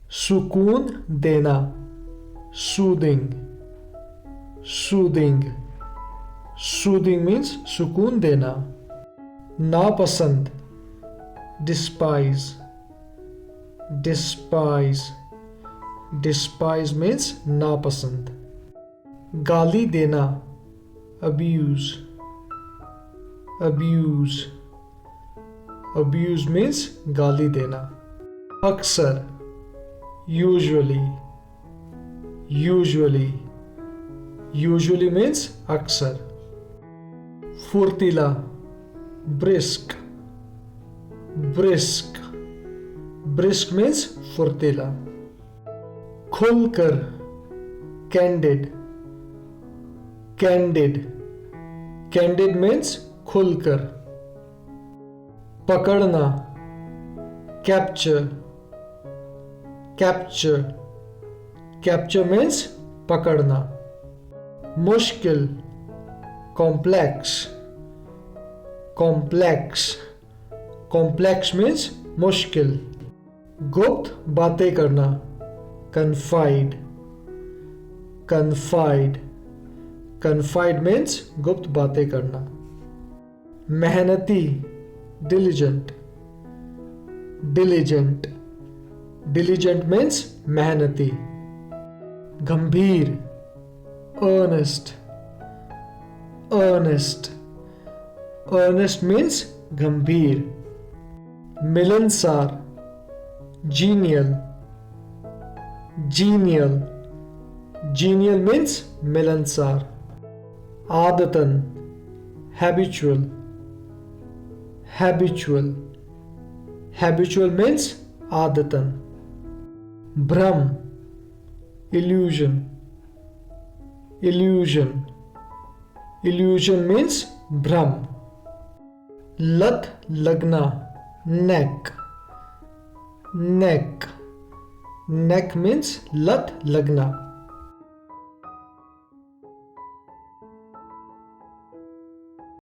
सुकून देना, soothing, soothing, soothing means सुकून देना. नापसंद, despise, despise, despise means नापसंद. गाली देना, abuse, abuse, abuse means गाली देना. अक्सर, usually, usually, usually means अक्सर. फुर्तीला, brisk, brisk, brisk means फुर्तीला. खुलकर, candid, candid, candid means खुलकर. पकड़ना, capture, capture, capture means पकड़ना. मुश्किल, complex, complex, complex means मुश्किल. गुप्त बातें करना, confide, confide, confide means गुप्त बातें करना. मेहनती, diligent, diligent, diligent means मेहनती. गंभीर, earnest, earnest, earnest means गंभीर. मिलनसार, genial, genial, genial means मिलनसार. आदतन, habitual, habitual, habitual means आदतन. भ्रम, illusion, illusion, illusion means भ्रम. लत लगना, neck, neck, neck means लत लगना.